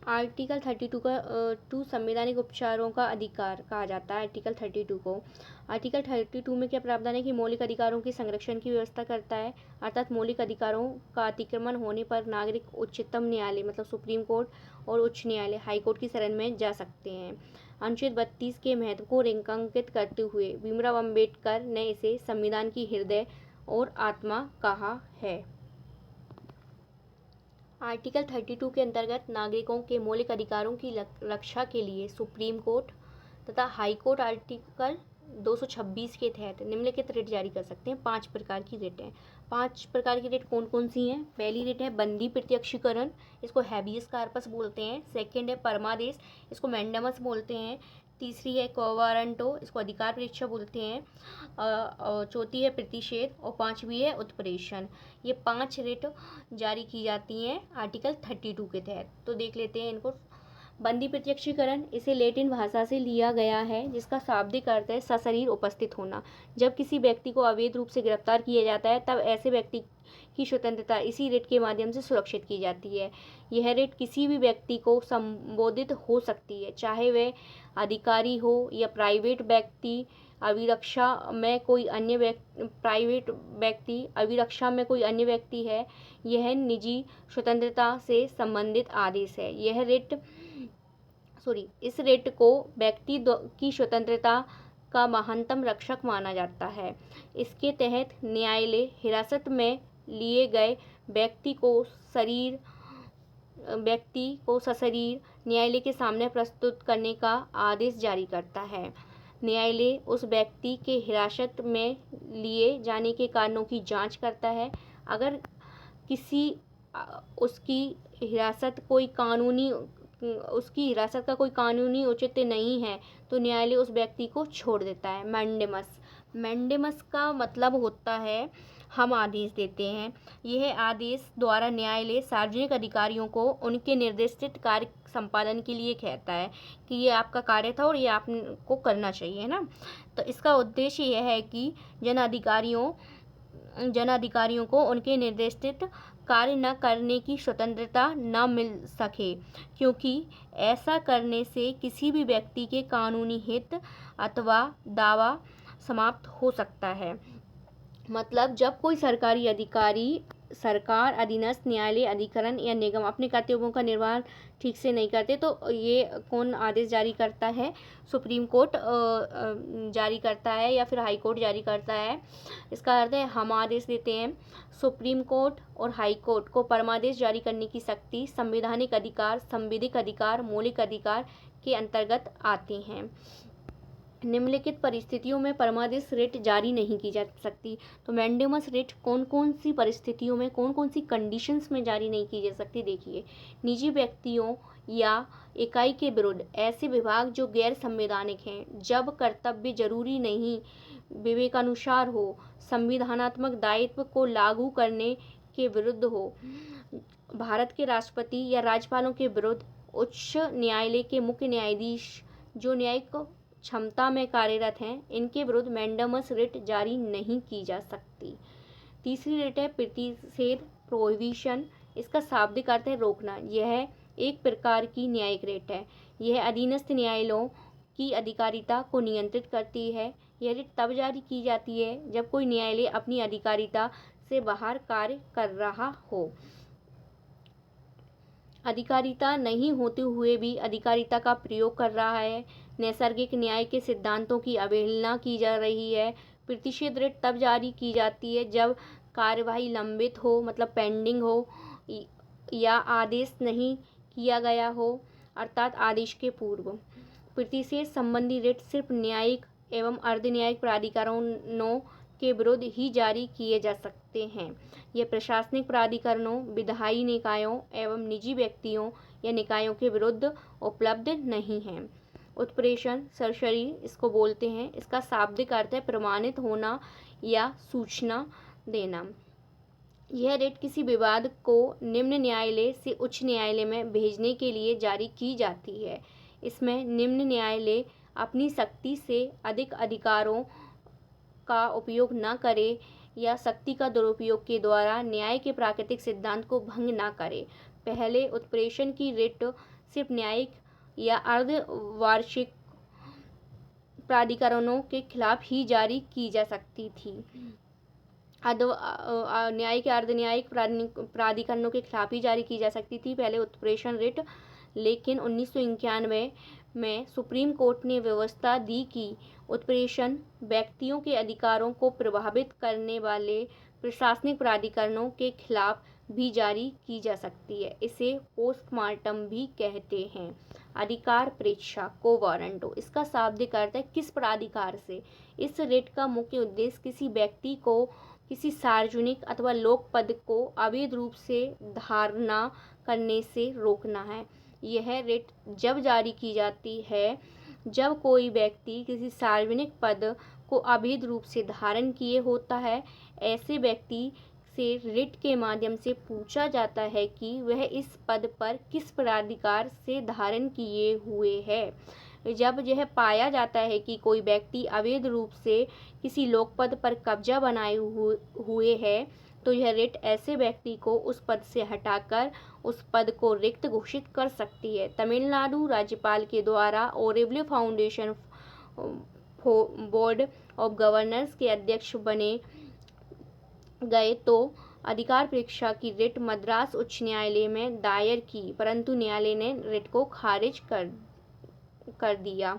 Article 32 का to संवैधानिक उपचारों का अधिकार कहा जाता है आर्टिकल 32 को। आर्टिकल 32 में क्या प्रावधान है कि मौलिक अधिकारों के संरक्षण की व्यवस्था करता है, अर्थात मौलिक अधिकारों का अतिक्रमण होने पर नागरिक उच्चतम न्यायालय मतलब सुप्रीम कोर्ट और उच्च न्यायालय हाई कोर्ट की शरण में जा सकते हैं। अनुच्छेद 32 के महत्व को रेखांकित करते हुए भीमराव अम्बेडकर ने इसे संविधान की हृदय और आत्मा कहा है। आर्टिकल 32 के अंतर्गत नागरिकों के मौलिक अधिकारों की रक्षा के लिए सुप्रीम कोर्ट तथा हाई कोर्ट आर्टिकल 226 के तहत निम्नलिखित रिट जारी कर सकते हैं। 5 प्रकार की रिट हैं। 5 प्रकार की रिट कौन कौन सी हैं? पहली रिट है बंदी प्रत्यक्षीकरण, इसको हैबियस कार्पस बोलते हैं। सेकंड है परमादेश, इसको मैंडेमस बोलते हैं। तीसरी है कोवारंटो, इसको अधिकार परीक्षा बोलते हैं। चौथी है प्रतिषेध और पांचवी है उत्प्रेषण। ये 5 रिट जारी की जाती हैं आर्टिकल 32 के तहत। तो देख लेते हैं इनको। बंदी प्रत्यक्षीकरण, इसे लैटिन भाषा से लिया गया है जिसका शाब्दिक अर्थ है सशरीर उपस्थित होना। जब किसी व्यक्ति को अवैध रूप से गिरफ्तार किया जाता है तब ऐसे व्यक्ति की स्वतंत्रता इसी रिट के माध्यम से सुरक्षित की जाती है। यह रिट किसी भी व्यक्ति को संबोधित हो सकती है, चाहे वह अधिकारी हो या प्राइवेट व्यक्ति अभिरक्षा में कोई अन्य व्यक्ति है। यह निजी स्वतंत्रता से संबंधित आदेश है। इस रिट को व्यक्ति की स्वतंत्रता का महत्तम रक्षक माना जाता है। इसके तहत न्यायालय हिरासत में लिए गए व्यक्ति को सशरीर न्यायालय के सामने प्रस्तुत करने का आदेश जारी करता है। न्यायालय उस व्यक्ति के हिरासत में लिए जाने के कारणों की जांच करता है। अगर उसकी हिरासत का कोई कानूनी औचित्य नहीं है तो न्यायालय उस व्यक्ति को छोड़ देता है। मैंडेमस का मतलब होता है हम आदेश देते हैं। यह आदेश द्वारा न्यायालय सार्वजनिक अधिकारियों को उनके निर्देशित कार्य संपादन के लिए कहता है कि ये आपका कार्य था और ये आपको करना चाहिए ना। तो इसका उद्देश्य यह है कि जन अधिकारियों को उनके निर्देशित कार्य न करने की स्वतंत्रता न मिल सके, क्योंकि ऐसा करने से किसी भी व्यक्ति के कानूनी हित अथवा दावा समाप्त हो सकता है। मतलब जब कोई सरकारी अधिकारी, सरकार, अधीनस्थ न्यायालय, अधिकरण या निगम अपने कर्तव्यों का निर्वहन ठीक से नहीं करते तो ये कौन आदेश जारी करता है? सुप्रीम कोर्ट जारी करता है या फिर हाई कोर्ट जारी करता है। इसका अर्थ है हम आदेश देते हैं। सुप्रीम कोर्ट और हाई कोर्ट को परमादेश जारी करने की शक्ति संवैधानिक अधिकार, संविधिक अधिकार, मौलिक अधिकार के अंतर्गत आते हैं। निम्नलिखित परिस्थितियों में परमादेश रिट जारी नहीं की जा सकती। तो मैंडेमस रिट कौन कौन सी परिस्थितियों में, कौन कौन सी कंडीशंस में जारी नहीं की जा सकती? देखिए, निजी व्यक्तियों या इकाई के विरुद्ध ऐसे विभाग जो गैर संवैधानिक हैं, जब कर्तव्य जरूरी नहीं, विवेकानुसार हो, संविधानात्मक दायित्व को लागू करने के विरुद्ध हो, भारत के राष्ट्रपति या राज्यपालों के विरुद्ध, उच्च न्यायालय के मुख्य न्यायाधीश जो न्यायिक क्षमता में कार्यरत हैं, इनके विरुद्ध मैंडेमस रिट जारी नहीं की जा सकती। तीसरी रिट है प्रतिषेध, प्रोहिबिशन। इसका शाब्दिक अर्थ है रोकना। यह एक प्रकार की न्यायिक रिट है। यह अधीनस्थ न्यायालयों की अधिकारिता को नियंत्रित करती है। यह रिट तब जारी की जाती है जब कोई न्यायालय अपनी अधिकारिता से बाहर कार्य कर रहा हो। अधिकारिता नहीं होते हुए भी अधिकारिता का प्रयोग कर रहा है, नैसर्गिक न्याय के सिद्धांतों की अवहेलना की जा रही है। प्रतिषेध रिट तब जारी की जाती है जब कार्यवाही लंबित हो, मतलब पेंडिंग हो, या आदेश नहीं किया गया हो, अर्थात आदेश के पूर्व। प्रतिषेध संबंधी रिट सिर्फ न्यायिक एवं अर्ध न्यायिक प्राधिकरणों के विरुद्ध ही जारी किए जा सकते हैं। यह प्रशासनिक प्राधिकरणों, विधायी निकायों एवं निजी व्यक्तियों या निकायों के विरुद्ध उपलब्ध नहीं है। उत्प्रेषण, सशरीर इसको बोलते हैं। इसका शाब्दिक अर्थ है प्रमाणित होना या सूचना देना। यह रिट किसी विवाद को निम्न न्यायालय से उच्च न्यायालय में भेजने के लिए जारी की जाती है। इसमें निम्न न्यायालय अपनी शक्ति से अधिक अधिकारों का उपयोग न करे या शक्ति का दुरुपयोग के द्वारा न्याय के प्राकृतिक सिद्धांत को भंग न करे। पहले उत्प्रेषण की रिट सिर्फ न्यायिक या अर्धवार्षिक प्राधिकरणों के खिलाफ ही जारी की जा सकती थी। न्यायिक या अर्धन्यायिक प्राधिकरणों के खिलाफ ही जारी की जा सकती थी पहले उत्प्रेषण रिट। लेकिन 1991 में सुप्रीम कोर्ट ने व्यवस्था दी कि उत्प्रेषण व्यक्तियों के अधिकारों को प्रभावित करने वाले प्रशासनिक प्राधिकरणों के खिलाफ भी जारी की जा सकती है। इसे पोस्टमार्टम भी कहते हैं। अधिकार परीक्षा को वारंटो, इसका शाब्दिक अर्थ है किस प्राधिकार से। इस रिट का मुख्य उद्देश्य किसी व्यक्ति को किसी सार्वजनिक अथवा लोक पद को अवैध रूप से धारणा करने से रोकना है। यह रिट जब जारी की जाती है जब कोई व्यक्ति किसी सार्वजनिक पद को अवैध रूप से धारण किए होता है। ऐसे व्यक्ति से रिट के माध्यम से पूछा जाता है कि वह इस पद पर किस प्राधिकार से धारण किए हुए है। जब यह पाया जाता है कि कोई व्यक्ति अवैध रूप से किसी लोक पद पर कब्जा बनाए हुए है तो यह रिट ऐसे व्यक्ति को उस पद से हटाकर उस पद को रिक्त घोषित कर सकती है। तमिलनाडु राज्यपाल के द्वारा ओरेवले फाउंडेशन बोर्ड ऑफ गवर्नर्स के अध्यक्ष बने गए तो अधिकार परीक्षा की रिट मद्रास उच्च न्यायालय में दायर की, परंतु न्यायालय ने रिट को खारिज कर दिया।